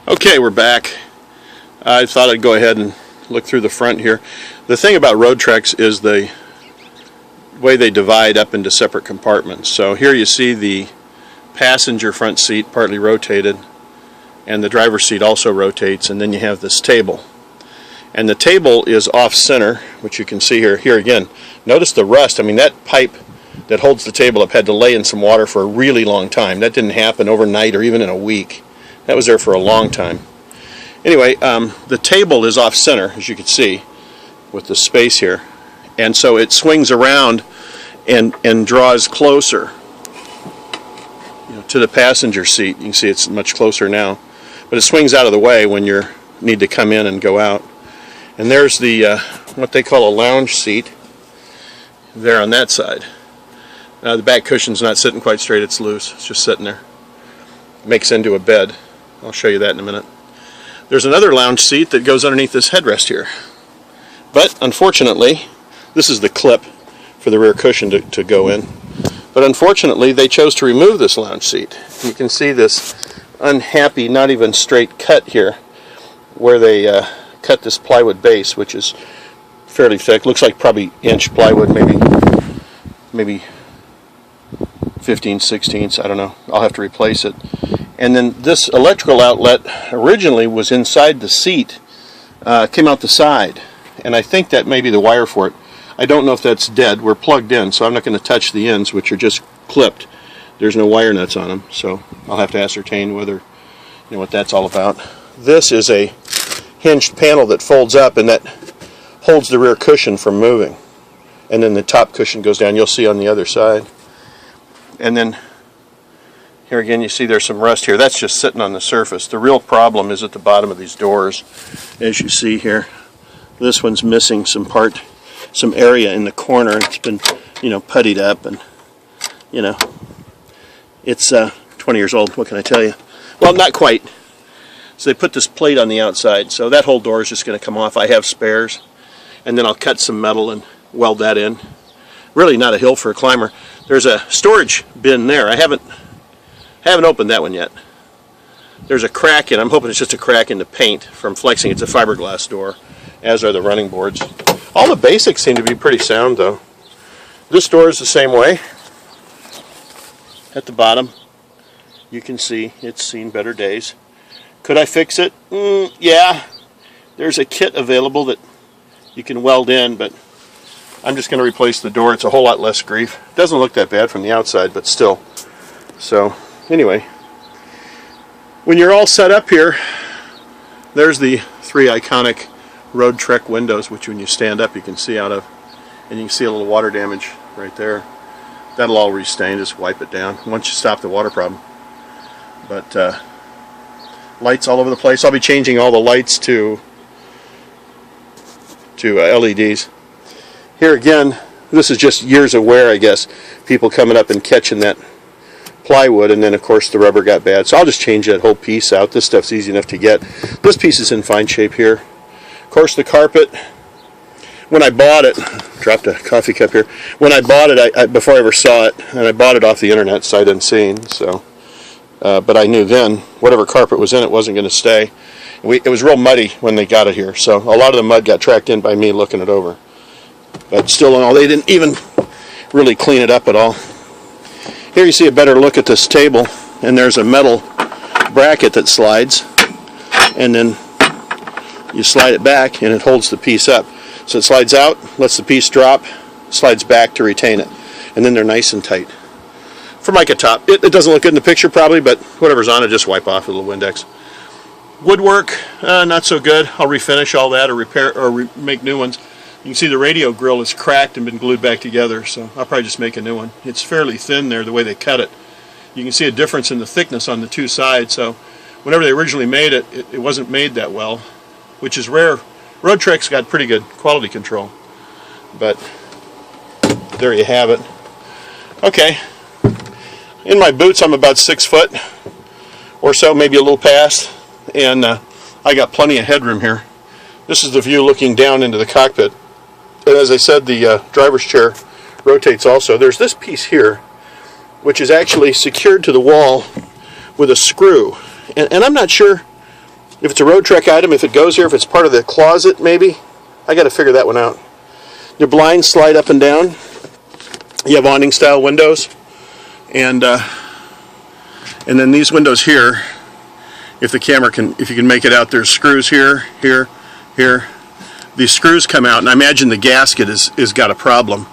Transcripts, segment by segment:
Okay, we're back. I thought I'd go ahead and look through the front here. The thing about Roadtreks is the way they divide up into separate compartments. So here you see the passenger front seat partly rotated, and the driver's seat also rotates, and then you have this table. And the table is off center, which you can see here. Here again, notice the rust. I mean, that pipe that holds the table up had to lay in some water for a really long time. That didn't happen overnight or even in a week. That was there for a long time. Anyway, the table is off center, as you can see, with the space here. And so it swings around and draws closer, to the passenger seat. You can see it's much closer now. But it swings out of the way when you need to come in and go out. And there's the what they call a lounge seat there on that side. The back cushion's not sitting quite straight, it's loose. It's just sitting there. It makes into a bed. I'll show you that in a minute. There's another lounge seat that goes underneath this headrest here. But unfortunately, this is the clip for the rear cushion to go in. But unfortunately, they chose to remove this lounge seat. You can see this unhappy, not even straight cut here, where they cut this plywood base, which is fairly thick. Looks like probably inch plywood, maybe 15/16, I don't know. I'll have to replace it. And then this electrical outlet originally was inside the seat, came out the side, and I think that may be the wire for it. I don't know if that's dead. We're plugged in, so I'm not going to touch the ends, which are just clipped. There's no wire nuts on them, so I'll have to ascertain whether what that's all about. This is a hinged panel that folds up, and that holds the rear cushion from moving. And then the top cushion goes down. You'll see on the other side. And then here again, you see there's some rust here. That's just sitting on the surface. The real problem is at the bottom of these doors. As you see here, this one's missing some area in the corner. It's been, puttied up, and, it's 20 years old. What can I tell you? Well, not quite. So they put this plate on the outside, so that whole door is just going to come off. I have spares, and then I'll cut some metal and weld that in. Really not a hill for a climber. There's a storage bin there. I haven't opened that one yet. There's a crack in. I'm hoping it's just a crack in the paint from flexing. It's a fiberglass door, as are the running boards. All the basics seem to be pretty sound, though. This door is the same way. At the bottom, you can see it's seen better days. Could I fix it? Yeah. There's a kit available that you can weld in, but I'm just going to replace the door. It's a whole lot less grief. It doesn't look that bad from the outside, but still. So, anyway, when you're all set up here, there's the three iconic Roadtrek windows, which when you stand up you can see out of, and you can see a little water damage right there. That'll all restain, just wipe it down once you stop the water problem. But lights all over the place. I'll be changing all the lights to LEDs. Here again, this is just years of wear, I guess. People coming up and catching that plywood, and then of course the rubber got bad. So I'll just change that whole piece out. This stuff's easy enough to get. This piece is in fine shape here. Of course, the carpet, when I bought it, dropped a coffee cup here. When I bought it, before I ever saw it, and I bought it off the internet, sight unseen. So, but I knew then whatever carpet was in it wasn't going to stay. It was real muddy when they got it here, so a lot of the mud got tracked in by me looking it over. But still in all, they didn't even really clean it up at all. Here you see a better look at this table, and there's a metal bracket that slides, and then you slide it back and it holds the piece up. So it slides out, lets the piece drop, slides back to retain it, and then they're nice and tight. Formica top. It doesn't look good in the picture probably, but whatever's on it, just wipe off with a little Windex. Woodwork, not so good. I'll refinish all that or repair or make new ones. You can see the radio grill is cracked and been glued back together, so I'll probably just make a new one. It's fairly thin there, the way they cut it. You can see a difference in the thickness on the two sides, so whenever they originally made it, it wasn't made that well, which is rare. Roadtrek's got pretty good quality control, but there you have it. Okay, in my boots I'm about 6 foot or so, maybe a little past, and I got plenty of headroom here. This is the view looking down into the cockpit. And as I said, the driver's chair rotates also. There's this piece here, which is actually secured to the wall with a screw. And I'm not sure If it's a Roadtrek item, if it goes here, if it's part of the closet, maybe. I got to figure that one out. Your blinds slide up and down. You have awning style windows, and then these windows here. If the camera can, if you can make it out, there's screws here, here, here. These screws come out, and I imagine the gasket is got a problem,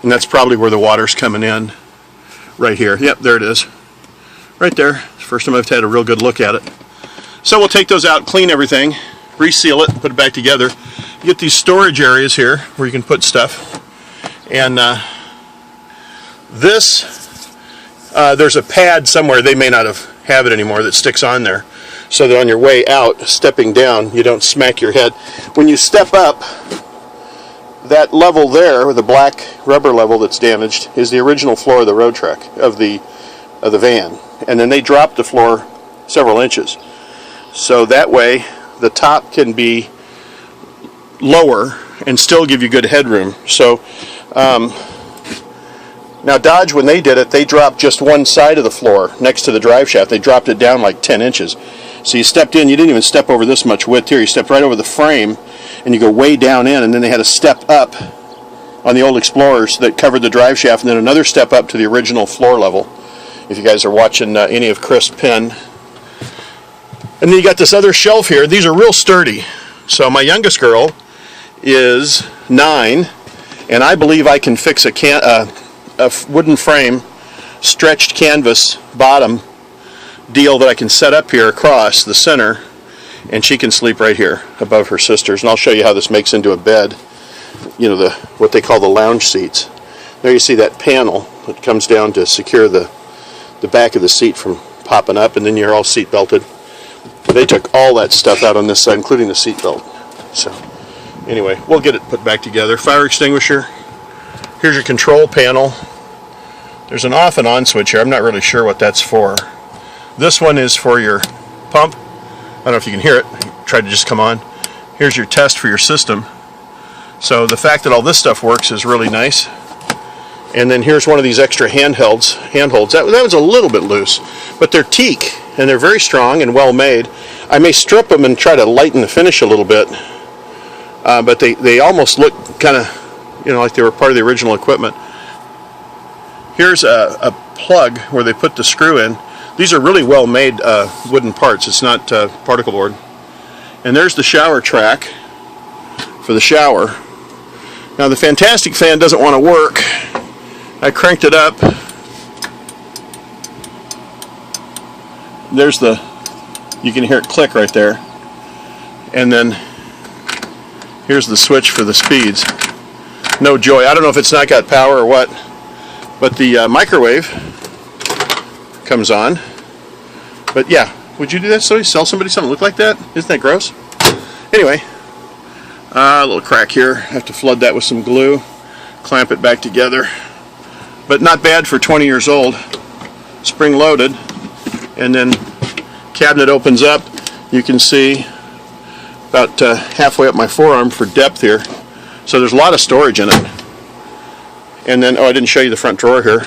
and that's probably where the water's coming in. Right here. Yep, there it is. Right there. First time I've had a real good look at it. So we'll take those out, clean everything, reseal it, put it back together. You get these storage areas here where you can put stuff. And there's a pad somewhere, they may not have it anymore, that sticks on there. So that on your way out, stepping down, you don't smack your head. When you step up, that level there, the black rubber level that's damaged, is the original floor of the Roadtrek, of the van. And then they dropped the floor several inches. So that way, the top can be lower and still give you good headroom. So now Dodge, when they did it, they dropped just one side of the floor next to the drive shaft. They dropped it down like 10 inches. So you stepped in, you didn't even step over this much width here. You stepped right over the frame and you go way down in, and then they had a step up on the old Explorers that covered the drive shaft, and then another step up to the original floor level. If you guys are watching any of Chris Penn. And then you got this other shelf here. These are real sturdy. So my youngest girl is 9, and I believe I can fix a wooden frame, stretched canvas bottom deal that I can set up here across the center, and she can sleep right here above her sisters. And I'll show you how this makes into a bed. You know, what they call the lounge seats. There you see that panel that comes down to secure the back of the seat from popping up, and then you're all seat belted. They took all that stuff out on this side, including the seat belt. So anyway, we'll get it put back together. Fire extinguisher. Here's your control panel. There's an off and on switch here. I'm not really sure what that's for. This one is for your pump. I don't know if you can hear it. Try to just come on. Here's your test for your system. So the fact that all this stuff works is really nice. And then here's one of these extra handholds. That was a little bit loose, but they're teak and they're very strong and well made. I may strip them and try to lighten the finish a little bit, but they almost look kind of, you know, like they were part of the original equipment. Here's a plug where they put the screw in. These are really well made wooden parts. It's not particle board. And there's the shower track for the shower. Now the Fantastic fan doesn't want to work. I cranked it up. There's you can hear it click right there. And then here's the switch for the speeds. No joy. I don't know if it's not got power or what, but the microwave comes on. But yeah, would you do that? Sell somebody something that look like that? Isn't that gross? Anyway, a little crack here. Have to flood that with some glue, clamp it back together. But not bad for 20 years old. Spring loaded, and then cabinet opens up. You can see about halfway up my forearm for depth here. So there's a lot of storage in it. And then, oh, I didn't show you the front drawer here.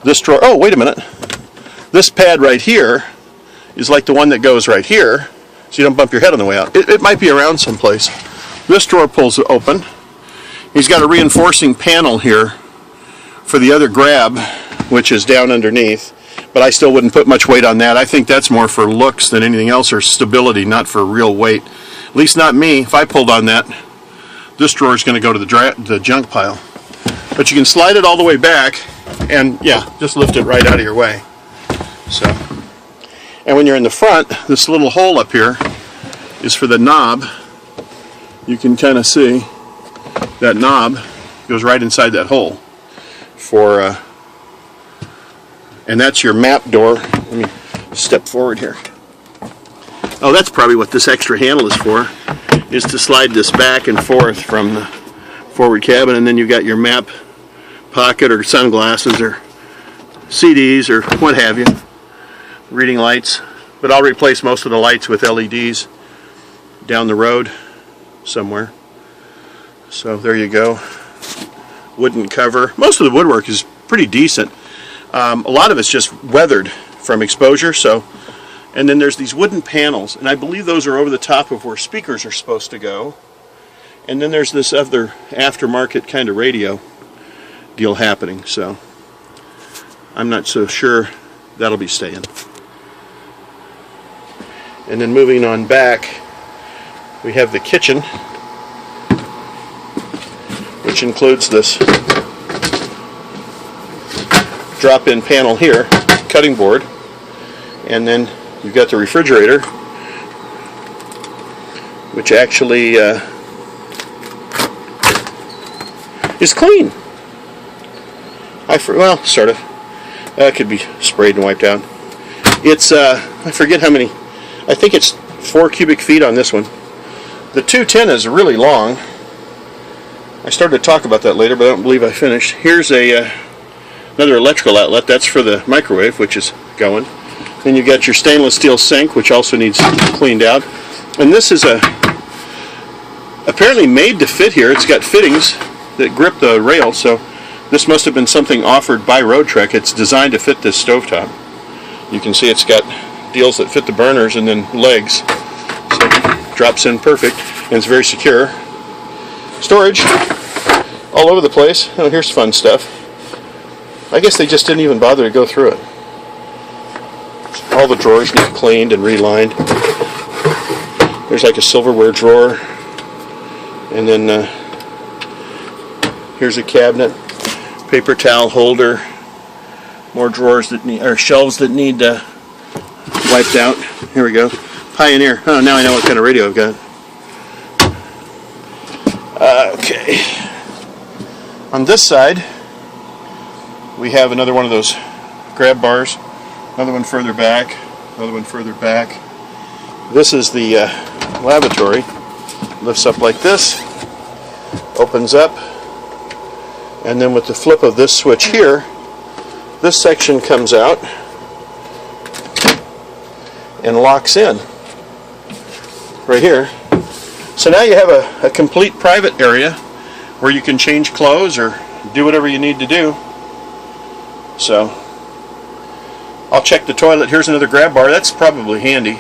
This drawer, oh, wait a minute. This pad right here is like the one that goes right here, so you don't bump your head on the way out. It might be around someplace. This drawer pulls open. He's got a reinforcing panel here for the other grab, which is down underneath, but I still wouldn't put much weight on that. I think that's more for looks than anything else, or stability, not for real weight. At least not me. If I pulled on that, this drawer is going to go to the junk pile. But you can slide it all the way back, and yeah, just lift it right out of your way. So, and when you're in the front, this little hole up here is for the knob. You can kind of see that knob goes right inside that hole. And that's your map door. Let me step forward here. Oh, that's probably what this extra handle is for, is to slide this back and forth from the forward cabin, and then you've got your map pocket or sunglasses or CDs or what have you, reading lights. But I'll replace most of the lights with LEDs down the road somewhere. So there you go. Wooden cover. Most of the woodwork is pretty decent. A lot of it's just weathered from exposure, so And then there's these wooden panels, and I believe those are over the top of where speakers are supposed to go. And then there's this other aftermarket kind of radio deal happening, so I'm not so sure that'll be staying. And then moving on back, we have the kitchen, which includes this drop-in panel here, cutting board, and then you've got the refrigerator, which actually is clean. Well, sort of. It could be sprayed and wiped out. It's, I forget how many, I think it's 4 cubic feet on this one. The 210 is really long. I started to talk about that later, but I don't believe I finished. Here's another electrical outlet. That's for the microwave, which is going. Then you've got your stainless steel sink, which also needs cleaned out. And this is apparently made to fit here. It's got fittings that grip the rail, so this must have been something offered by Roadtrek. It's designed to fit this stovetop. You can see it's got deals that fit the burners and then legs. So it drops in perfect, and it's very secure. Storage all over the place. Oh, here's fun stuff. I guess they just didn't even bother to go through it. All the drawers need cleaned and relined. There's like a silverware drawer, and then here's a cabinet, paper towel holder, more drawers that need, or shelves that need wiped out. Here we go. Pioneer. Oh, now I know what kind of radio I've got. Okay. On this side, we have another one of those grab bars. Another one further back. Another one further back. This is the lavatory. Lifts up like this. Opens up. And then with the flip of this switch here, this section comes out and locks in. Right here. So now you have a complete private area where you can change clothes or do whatever you need to do. So I'll check the toilet. Here's another grab bar. That's probably handy.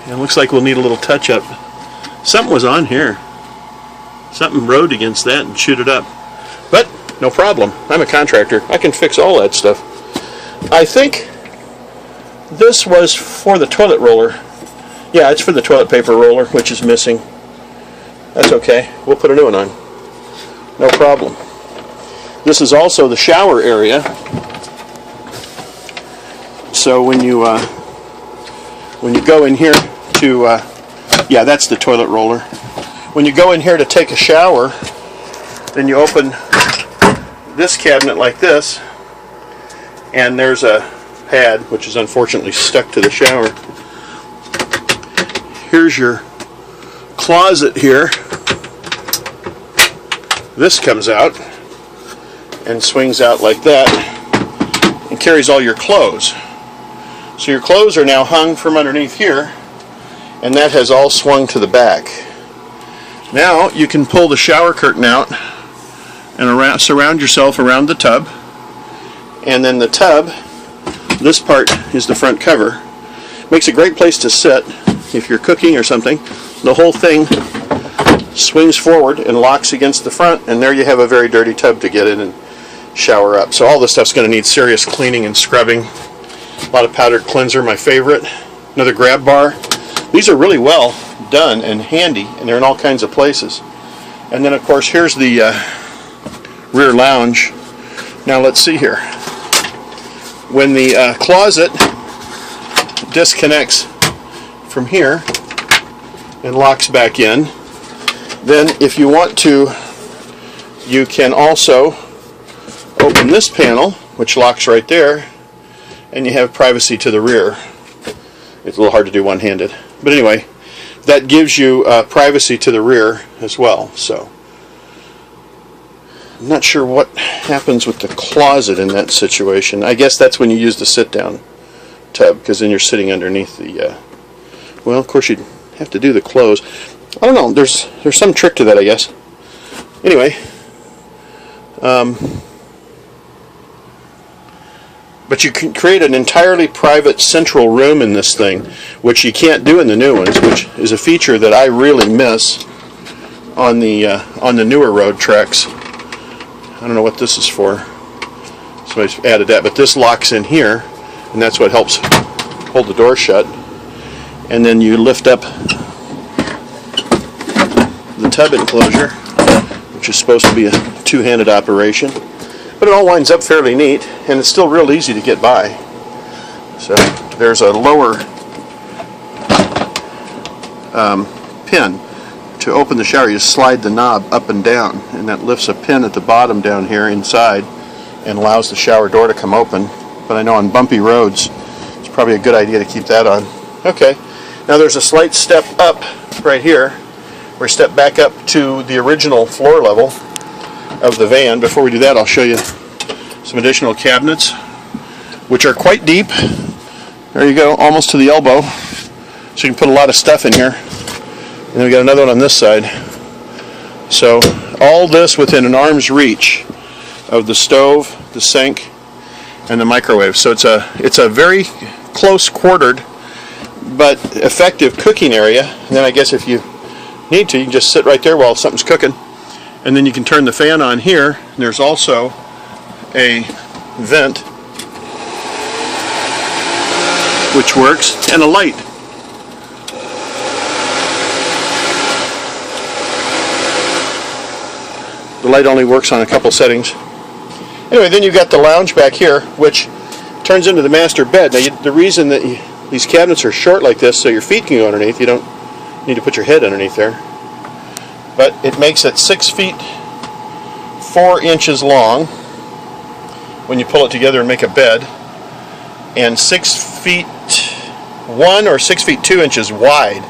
It looks like we'll need a little touch up. Something was on here. Something rode against that and chewed it up. But no problem. I'm a contractor. I can fix all that stuff. I think this was for the toilet roller. Yeah, it's for the toilet paper roller, which is missing. That's okay. We'll put a new one on. No problem. This is also the shower area. So when you go in here to, yeah, that's the toilet roller. When you go in here to take a shower, then you open this cabinet like this, and there's a pad, which is unfortunately stuck to the shower. Here's your closet here. This comes out and swings out like that and carries all your clothes. So your clothes are now hung from underneath here, and that has all swung to the back. Now you can pull the shower curtain out and surround yourself around the tub, and then the tub, this part is the front cover. Makes a great place to sit if you're cooking or something. The whole thing swings forward and locks against the front, and there you have a very dirty tub to get in and shower up. So all this stuff's going to need serious cleaning and scrubbing. A lot of powdered cleanser, my favorite. Another grab bar. These are really well done and handy, and they're in all kinds of places. And then of course here's the rear lounge. Now let's see here. When the closet disconnects from here and locks back in, then if you want to, you can also open this panel, which locks right there, and you have privacy to the rear. It's a little hard to do one-handed, but anyway, that gives you privacy to the rear as well. So I'm not sure what happens with the closet in that situation. I guess that's when you use the sit-down tub, because then you're sitting underneath the well, of course you'd have to do the clothes. I don't know, there's some trick to that, I guess. Anyway, But you can create an entirely private central room in this thing, which you can't do in the new ones, which is a feature that I really miss on the newer Roadtreks. I don't know what this is for. Somebody's added that, but this locks in here, and that's what helps hold the door shut. And then you lift up the tub enclosure, which is supposed to be a two-handed operation. But it all winds up fairly neat, and it's still real easy to get by. So there's a lower pin. To open the shower, you slide the knob up and down, and that lifts a pin at the bottom down here inside and allows the shower door to come open. But I know on bumpy roads, it's probably a good idea to keep that on. Okay, now there's a slight step up right here. We step back up to the original floor level of the van. Before we do that, I'll show you some additional cabinets, which are quite deep. There you go, almost to the elbow. So you can put a lot of stuff in here. And then we got another one on this side. So all this within an arm's reach of the stove, the sink, and the microwave. So it's a very close quartered but effective cooking area. And then I guess if you need to, you can just sit right there while something's cooking. And then you can turn the fan on here. And there's also a vent which works, and a light. The light only works on a couple settings. Anyway, then you've got the lounge back here, which turns into the master bed. Now, the reason that these cabinets are short like this, so your feet can go underneath, you don't need to put your head underneath there. But it makes it 6 feet 4 inches long when you pull it together and make a bed, and 6 feet 1 or 6 feet 2 inches wide.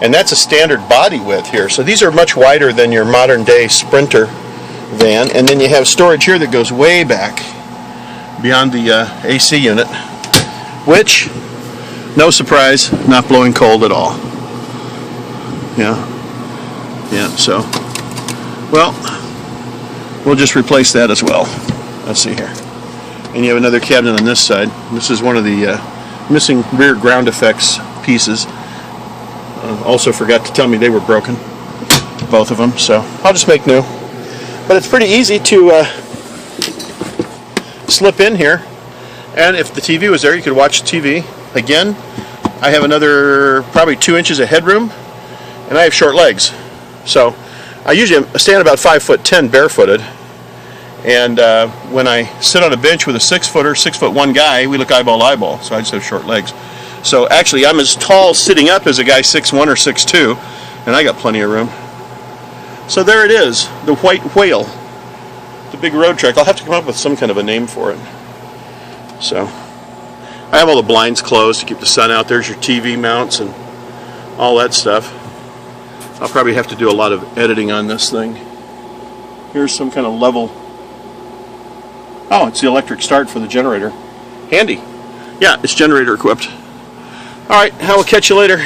And that's a standard body width here. So these are much wider than your modern day Sprinter van. And then you have storage here that goes way back beyond the AC unit, which, no surprise, not blowing cold at all. Yeah, so, well, we'll just replace that as well. Let's see here. And you have another cabinet on this side. This is one of the missing rear ground effects pieces. Also forgot to tell me they were broken, both of them, so I'll just make new. But it's pretty easy to slip in here, and if the TV was there, you could watch TV. Again, I have another probably 2 inches of headroom, and I have short legs. So I usually stand about 5'10" barefooted, and when I sit on a bench with a 6-footer, 6'1" guy, we look eyeball to eyeball, so I just have short legs. So actually I'm as tall sitting up as a guy 6'1" or 6'2", and I got plenty of room. So there it is, the white whale, the big Roadtrek. I'll have to come up with some kind of a name for it. So I have all the blinds closed to keep the sun out. There's your TV mounts and all that stuff. I'll probably have to do a lot of editing on this thing. Here's some kind of level. Oh, it's the electric start for the generator. Handy. Yeah, it's generator equipped. Alright, I will catch you later.